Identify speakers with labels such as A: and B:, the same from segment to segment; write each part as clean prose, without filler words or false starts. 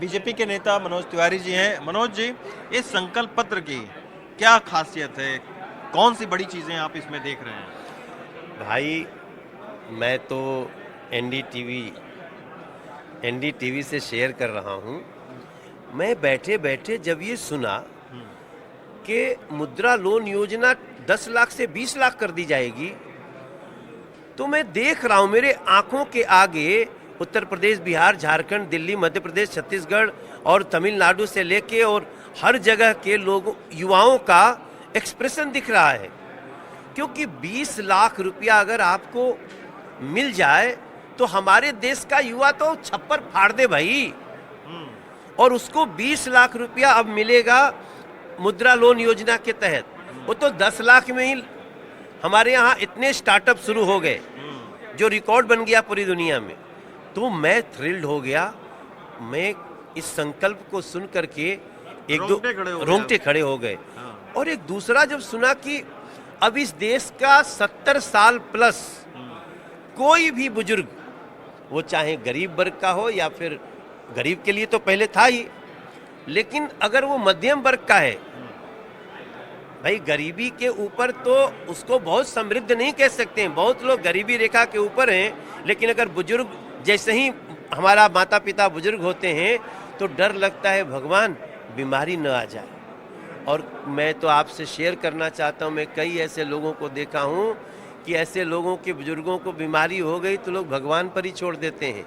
A: BJP के नेता मनोज तिवारी जी हैं। मनोज जी, इस संकल्प पत्र की क्या खासियत है? कौन सी बड़ी चीजें आप इसमें देख रहे हैं?
B: भाई, मैं तो एनडीटीवी एनडीटीवी से शेयर कर रहा हूँ। मैं बैठे बैठे जब ये सुना कि मुद्रा लोन योजना 10 लाख से 20 लाख कर दी जाएगी, तो मैं देख रहा हूँ मेरे आंखों के आगे उत्तर प्रदेश, बिहार, झारखंड, दिल्ली, मध्य प्रदेश, छत्तीसगढ़ और तमिलनाडु से लेके और हर जगह के लोगों, युवाओं का एक्सप्रेशन दिख रहा है। क्योंकि 20 लाख रुपया अगर आपको मिल जाए तो हमारे देश का युवा तो छप्पर फाड़ दे भाई। और उसको 20 लाख रुपया अब मिलेगा मुद्रा लोन योजना के तहत। वो तो 10 लाख में ही हमारे यहाँ इतने स्टार्टअप शुरू हो गए जो रिकॉर्ड बन गया पूरी दुनिया में। तो मैं थ्रिल्ड हो गया। मैं इस संकल्प को सुन करके रोंगटे खड़े हो गए। और एक दूसरा जब सुना कि अब इस देश का 70 साल प्लस कोई भी बुजुर्ग, वो चाहे गरीब वर्ग का हो या फिर गरीब के लिए तो पहले था ही, लेकिन अगर वो मध्यम वर्ग का है, भाई गरीबी के ऊपर तो उसको बहुत समृद्ध नहीं कह सकते हैं, बहुत लोग गरीबी रेखा के ऊपर हैं, लेकिन अगर बुजुर्ग जैसे ही हमारा माता पिता बुजुर्ग होते हैं तो डर लगता है भगवान बीमारी न आ जाए। और मैं तो आपसे शेयर करना चाहता हूँ, मैं कई ऐसे लोगों को देखा हूँ कि ऐसे लोगों के बुजुर्गों को बीमारी हो गई तो लोग भगवान पर ही छोड़ देते हैं।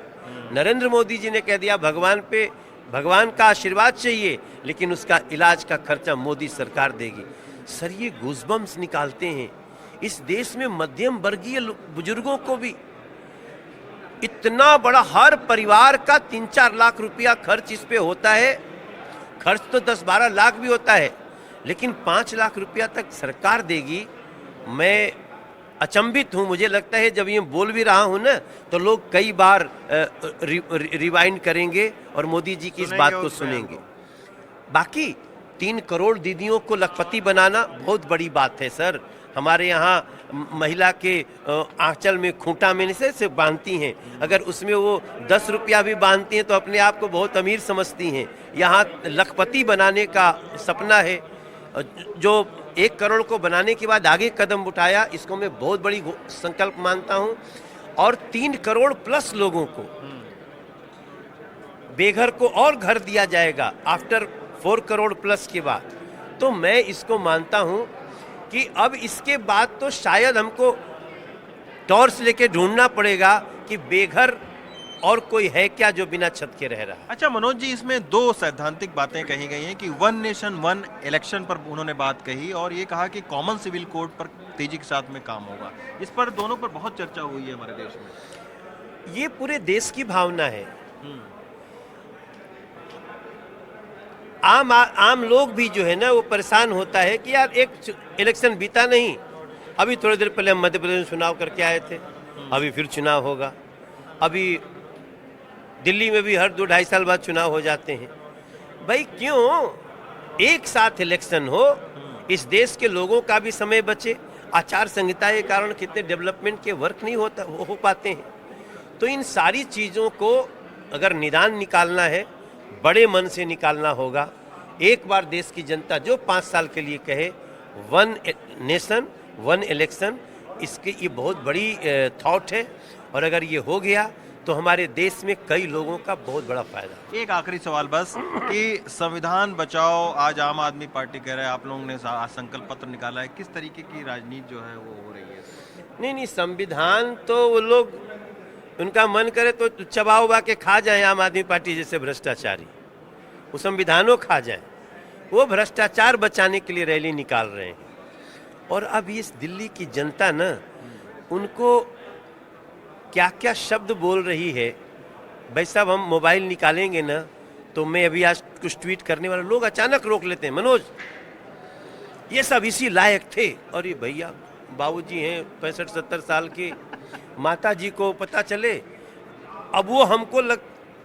B: नरेंद्र मोदी जी ने कह दिया भगवान का आशीर्वाद चाहिए, लेकिन उसका इलाज का खर्चा मोदी सरकार देगी। सर, ये गूज़बम्स निकालते हैं। इस देश में मध्यम वर्गीय बुजुर्गों को भी इतना बड़ा, हर परिवार का 3-4 लाख रुपया खर्च इस पे होता है। खर्च तो 10-12 लाख भी होता है, लेकिन 5 लाख रुपया तक सरकार देगी। मैं अचंभित हूँ। मुझे लगता है जब ये बोल भी रहा हूँ ना तो लोग कई बार रिवाइंड करेंगे और मोदी जी की इस बात को सुनेंगे। बाकी 3 करोड़ दीदियों को लखपति बनाना बहुत बड़ी बात है सर। हमारे यहाँ महिला के आंचल में खूंटा में से बांधती हैं, अगर उसमें वो 10 रुपया भी बांधती हैं तो अपने आप को बहुत अमीर समझती हैं। यहाँ लखपति बनाने का सपना है, जो 1 करोड़ को बनाने के बाद आगे कदम उठाया, इसको मैं बहुत बड़ी संकल्प मानता हूँ। और 3 करोड़ प्लस लोगों को, बेघर को और घर दिया जाएगा आफ्टर 4 करोड़ प्लस के बाद। तो मैं इसको मानता हूँ कि अब इसके बाद तो शायद हमको टॉर्च लेके ढूंढना पड़ेगा कि बेघर और कोई है क्या जो बिना छत के रह रहा है।
A: अच्छा मनोज जी, इसमें 2 सैद्धांतिक बातें कही गई हैं कि 1 नेशन 1 इलेक्शन पर उन्होंने बात कही और ये कहा कि कॉमन सिविल कोड पर तेजी के साथ में काम होगा। इस पर दोनों पर बहुत चर्चा हुई है हमारे देश में।
B: ये पूरे देश की भावना है। आम लोग भी जो है ना वो परेशान होता है कि यार एक इलेक्शन बीता नहीं, अभी थोड़ी देर पहले हम मध्य प्रदेश में चुनाव करके आए थे, अभी फिर चुनाव होगा, अभी दिल्ली में भी हर 2-2.5 साल बाद चुनाव हो जाते हैं। भाई क्यों एक साथ इलेक्शन हो, इस देश के लोगों का भी समय बचे। आचार संहिता के कारण कितने डेवलपमेंट के वर्क नहीं हो पाते हैं। तो इन सारी चीज़ों को अगर निदान निकालना है, बड़े मन से निकालना होगा। एक बार देश की जनता जो 5 साल के लिए कहे 1 नेशन 1 इलेक्शन, इसके ये बहुत बड़ी थॉट है। और अगर ये हो गया तो हमारे देश में कई लोगों का बहुत बड़ा फायदा।
A: एक आखिरी सवाल बस कि संविधान बचाओ, आज आम आदमी पार्टी कह रहा है, आप लोगों ने संकल्प पत्र निकाला है, किस तरीके की राजनीति जो है वो हो रही है?
B: नहीं, संविधान तो वो लोग, उनका मन करे तो चबा उबा के खा जाए। आम आदमी पार्टी जैसे भ्रष्टाचारी वो संविधानों खा जाए। वो भ्रष्टाचार बचाने के लिए रैली निकाल रहे हैं। और अब इस दिल्ली की जनता ना, उनको क्या क्या शब्द बोल रही है। भाई साहब, हम मोबाइल निकालेंगे ना तो मैं अभी आज कुछ ट्वीट करने वाले लोग अचानक रोक लेते हैं, मनोज ये सब इसी लायक थे। और ये भैया बाबूजी हैं 65-70 साल के, माता जी को पता चले, अब वो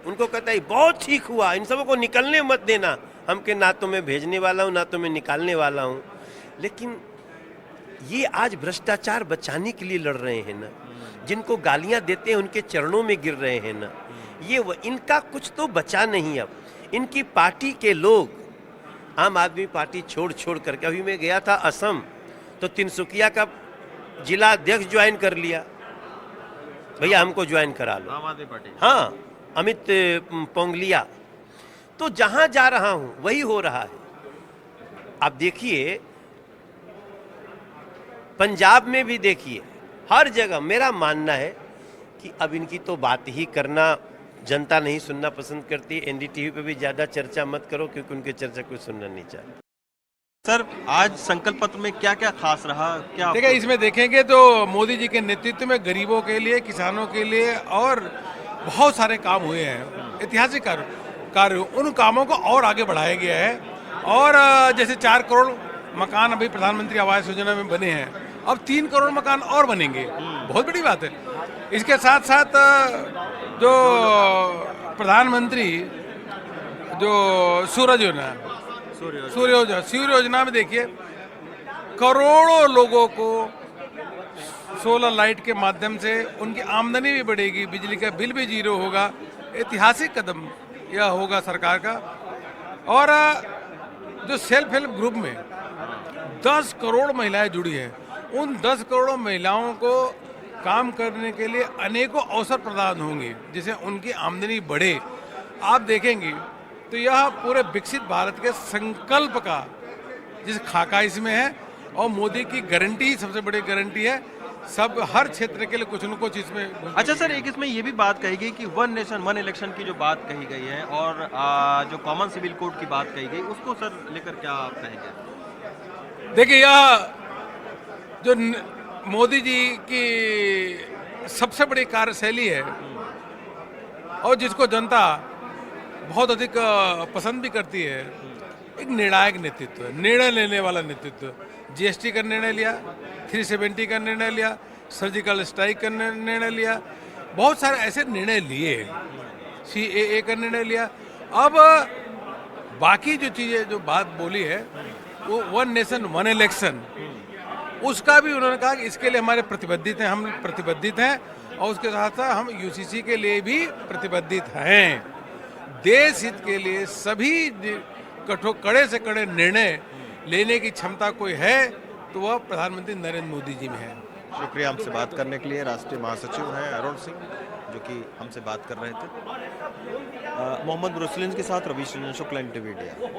B: उनको कहता है बहुत ठीक हुआ, इन सबों को निकलने मत देना। हम के ना तो मैं भेजने वाला हूँ ना तो मैं निकालने वाला हूँ। लेकिन ये आज भ्रष्टाचार बचाने के लिए लड़ रहे हैं ना, जिनको गालियां देते हैं उनके चरणों में गिर रहे हैं ना, इनका कुछ तो बचा नहीं। अब इनकी पार्टी के लोग आम आदमी पार्टी छोड़ छोड़ करके, अभी मैं गया था असम, तो तिनसुकिया का जिला अध्यक्ष ज्वाइन कर लिया, भैया हमको ज्वाइन करा लो।
A: आम आदमी पार्टी।
B: हाँ, अमित पोंगलिया। तो जहां जा रहा हूं वही हो रहा है। आप देखिए, पंजाब में भी देखिए, हर जगह मेरा मानना है कि अब इनकी तो बात ही करना जनता नहीं सुनना पसंद करती। एनडीटीवी पे भी ज्यादा चर्चा मत करो, क्योंकि उनके चर्चा कोई सुनना नहीं चाहता।
A: सर, आज संकल्प पत्र में क्या क्या खास रहा, क्या
C: देखिए, इसमें देखेंगे तो मोदी जी के नेतृत्व में गरीबों के लिए, किसानों के लिए और बहुत सारे काम हुए हैं, ऐतिहासिक कार्य। उन कामों को और आगे बढ़ाया गया है। और जैसे 4 करोड़ मकान अभी प्रधानमंत्री आवास योजना में बने हैं, अब 3 करोड़ मकान और बनेंगे, बहुत बड़ी बात है। इसके साथ साथ जो प्रधानमंत्री जो सूर्य योजना में देखिए, करोड़ों लोगों को सोलर लाइट के माध्यम से उनकी आमदनी भी बढ़ेगी, बिजली का बिल भी 0 होगा। ऐतिहासिक कदम यह होगा सरकार का। और जो सेल्फ हेल्प ग्रुप में 10 करोड़ महिलाएं जुड़ी हैं, उन 10 करोड़ महिलाओं को काम करने के लिए अनेकों अवसर प्रदान होंगे, जिससे उनकी आमदनी बढ़े। आप देखेंगे तो यह पूरे विकसित भारत के संकल्प का जिस खाका इसमें है, और मोदी की गारंटी सबसे बड़ी गारंटी है। सब हर क्षेत्र के लिए कुछ न कुछ इसमें।
A: अच्छा सर, एक इसमें ये भी बात कही गई कि 1 नेशन 1 इलेक्शन की जो बात कही गई है, और जो कॉमन सिविल कोड की बात कही गई, उसको सर लेकर क्या आप कहेंगे?
C: देखिए, यह जो मोदी जी की सबसे बड़ी कार्यशैली है, और जिसको जनता बहुत अधिक पसंद भी करती है, एक निर्णायक नेतृत्व, निर्णय लेने वाला नेतृत्व। जीएसटी का निर्णय लिया, 370 का निर्णय लिया, सर्जिकल स्ट्राइक का निर्णय लिया, बहुत सारे ऐसे निर्णय लिए, CAA का निर्णय लिया। अब बाकी जो चीजें जो बात बोली है, वो 1 नेशन 1 इलेक्शन, उसका भी उन्होंने कहा कि इसके लिए हमारे प्रतिबद्धित हैं, हम प्रतिबद्धित हैं, और उसके साथ साथ हम यूसीसी के लिए भी प्रतिबद्धित हैं। देश हित के लिए सभी कड़े से कड़े निर्णय लेने की क्षमता कोई है तो वह प्रधानमंत्री नरेंद्र मोदी जी में है।
A: शुक्रिया हमसे बात करने के लिए। राष्ट्रीय महासचिव हैं अरुण सिंह, जो कि हमसे बात कर रहे थे। मोहम्मद ब्रुसलिन के साथ रवीश रंजन शुक्ला, NTV इंडिया।